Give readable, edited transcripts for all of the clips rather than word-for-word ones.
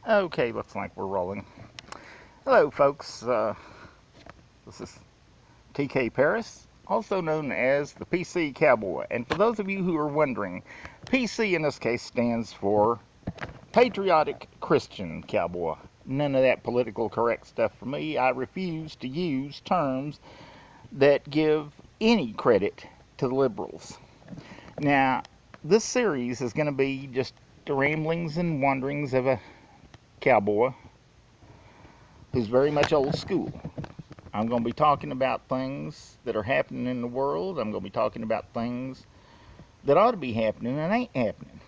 Okay, looks like we're rolling. Hello, folks. This is TK Paris, also known as the PC Cowboy. And for those of you who are wondering, PC in this case stands for Patriotic Christian Cowboy. None of that political correct stuff for me. I refuse to use terms that give any credit to the liberals. Now, this series is going to be just the ramblings and wanderings of a cowboy who's very much old school. I'm going to be talking about things that are happening in the world. I'm going to be talking about things that ought to be happening and ain't happening.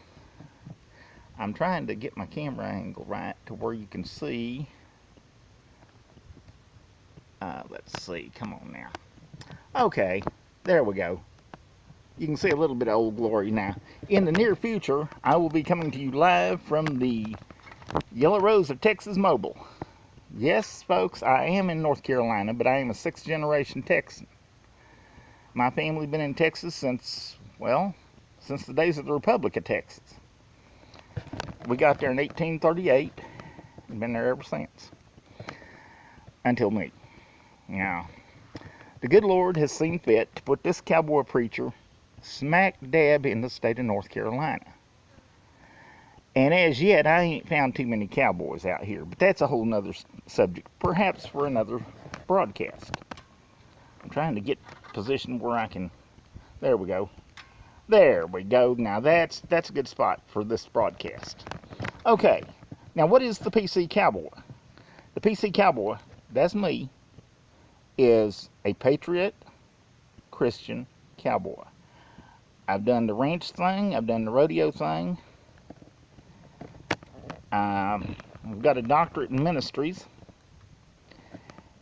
I'm trying to get my camera angle right to where you can see. Let's see. Come on now. Okay, there we go. You can see a little bit of Old Glory now. In the near future, I will be coming to you live from the Yellow Rose of Texas Mobile. Yes, folks, I am in North Carolina, but I am a 6th generation Texan. My family been in Texas since the days of the Republic of Texas. We got there in 1838 and been there ever since. Until me. Now, the good Lord has seen fit to put this cowboy preacher smack dab in the state of North Carolina. And as yet, I ain't found too many cowboys out here. But that's a whole nother subject, perhaps for another broadcast. I'm trying to get positioned where I can... There we go. There we go. Now, that's a good spot for this broadcast. Okay. Now, what is the PC Cowboy? The PC Cowboy, that's me, is a Patriot Christian Cowboy. I've done the ranch thing. I've done the rodeo thing. I've got a doctorate in ministries,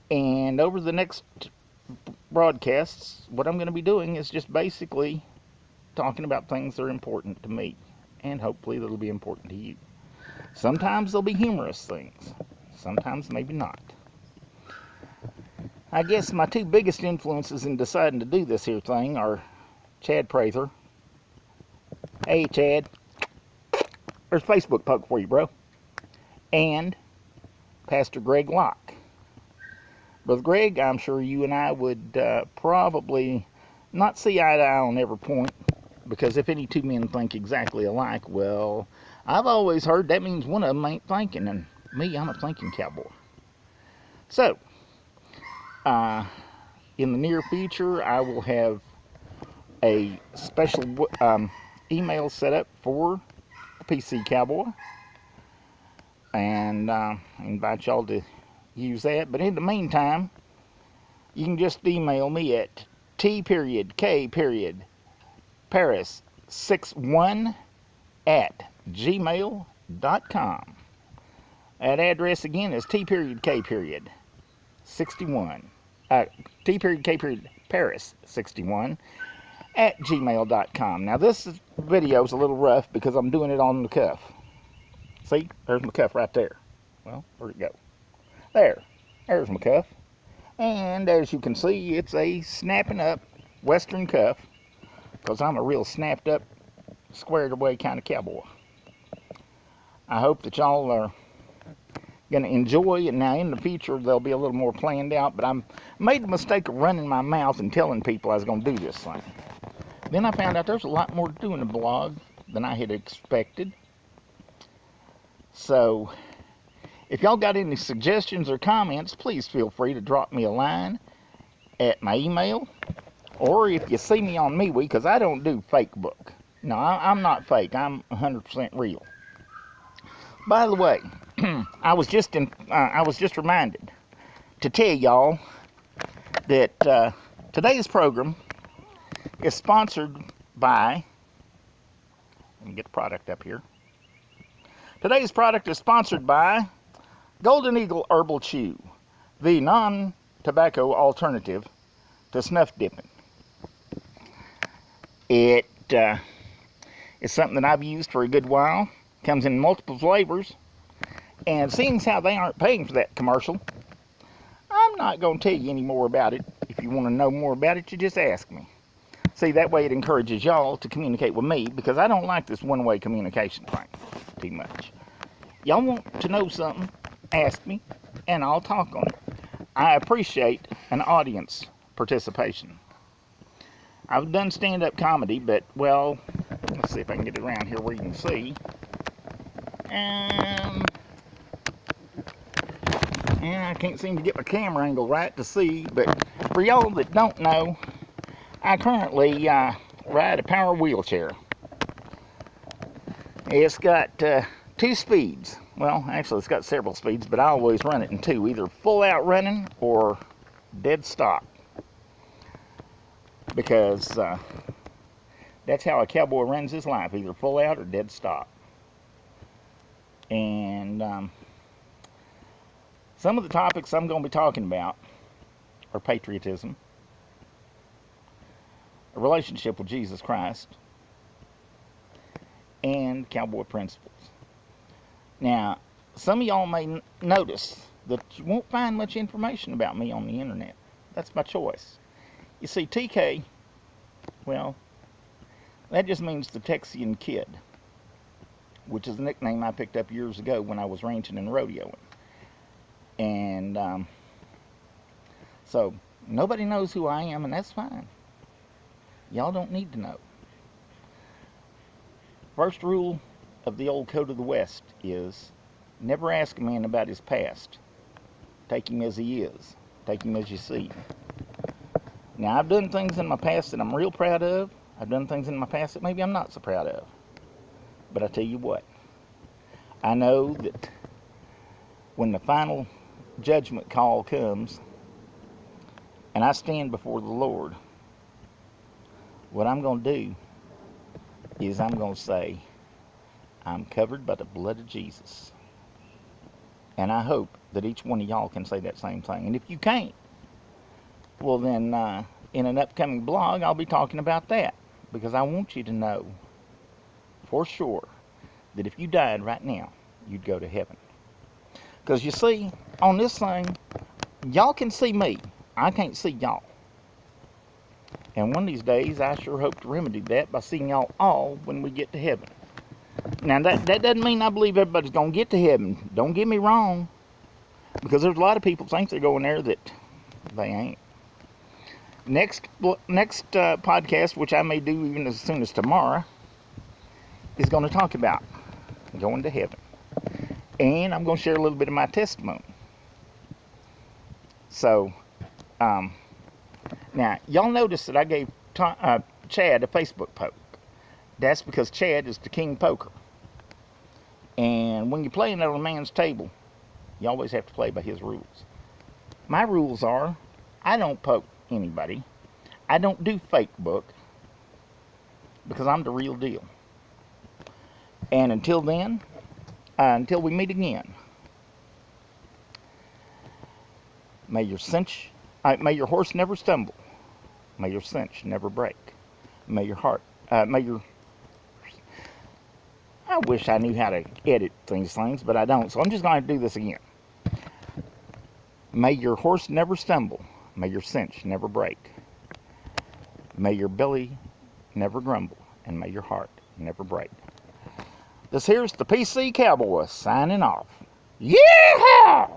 and over the next broadcasts, what I'm going to be doing is just basically talking about things that are important to me, and hopefully that'll be important to you. Sometimes they'll be humorous things, sometimes maybe not. I guess my two biggest influences in deciding to do this here thing are Chad Prather. Hey, Chad. There's a Facebook poke for you, bro. And Pastor Greg Locke. Brother Greg, I'm sure you and I would probably not see eye to eye on every point, because if any two men think exactly alike, well, I've always heard that means one of them ain't thinking, and me, I'm a thinking cowboy. So, in the near future, I will have a special email set up for PC Cowboy, and I invite y'all to use that. But in the meantime, you can just email me at t.k.paris61@gmail.com. That address again is t.k.61 t.k.paris61@gmail.com. Now, this video is a little rough because I'm doing it on the cuff. See, there's my cuff right there. Well, where'd it go? There's my cuff. And as you can see, it's a snapping up western cuff, because I'm a real snapped up, squared away kind of cowboy. I hope that y'all are going to enjoy it. Now, in the future, they'll be a little more planned out, but I made the mistake of running my mouth and telling people I was going to do this thing. Then I found out there's a lot more to do in the blog than I had expected. So, if y'all got any suggestions or comments, please feel free to drop me a line at my email. Or if you see me on MeWe, because I don't do fake book. No, I'm not fake. I'm 100% real. By the way, I was just reminded to tell y'all that today's program is sponsored by... Let me get the product up here. Today's product is sponsored by Golden Eagle Herbal Chew, the non-tobacco alternative to snuff dipping. It is something that I've used for a good while. Comes in multiple flavors. And seeing as how they aren't paying for that commercial, I'm not going to tell you any more about it. If you want to know more about it, you just ask me. See, that way it encourages y'all to communicate with me, because I don't like this one-way communication thing too much. y'all want to know something, ask me, and I'll talk on it. I appreciate an audience participation. I've done stand-up comedy, but, well, let's see if I can get it around here where you can see. And I can't seem to get my camera angle right to see, but for y'all that don't know, I currently ride a power wheelchair. It's got 2 speeds. Well, actually, it's got several speeds, but I always run it in 2, either full out running or dead stop. Because that's how a cowboy runs his life, either full out or dead stop. And some of the topics I'm going to be talking about are patriotism, a relationship with Jesus Christ, and cowboy principles. Now, some of y'all may notice that you won't find much information about me on the internet. That's my choice. You see, TK, well, that just means the Texian Kid, which is a nickname I picked up years ago when I was ranching and rodeoing. And so nobody knows who I am, and that's fine. Y'all don't need to know. First rule of the old Code of the West is never ask a man about his past. Take him as he is. Take him as you see him. Now, I've done things in my past that I'm real proud of. I've done things in my past that maybe I'm not so proud of. But I tell you what, I know that when the final judgment call comes and I stand before the Lord, what I'm going to do is I'm going to say, I'm covered by the blood of Jesus. And I hope that each one of y'all can say that same thing. And if you can't, well then, in an upcoming blog, I'll be talking about that. Because I want you to know for sure that if you died right now, you'd go to heaven. Because you see, on this thing, y'all can see me. I can't see y'all. And one of these days, I sure hope to remedy that by seeing y'all all when we get to heaven. Now, that doesn't mean I believe everybody's going to get to heaven. Don't get me wrong. Because there's a lot of people think they're going there that they ain't. Next podcast, which I may do even as soon as tomorrow, is going to talk about going to heaven. And I'm going to share a little bit of my testimony. So, now, y'all notice that I gave Chad a Facebook poke. That's because Chad is the king poker. And when you're playing at a man's table, you always have to play by his rules. My rules are, I don't poke anybody. I don't do fake book. Because I'm the real deal. And until then, until we meet again, may your horse never stumble. May your cinch never break. May your heart, I wish I knew how to edit these things, but I don't. So I'm just going to do this again. May your horse never stumble. May your cinch never break. May your belly never grumble. And may your heart never break. This here's the PC Cowboy signing off. Yeah!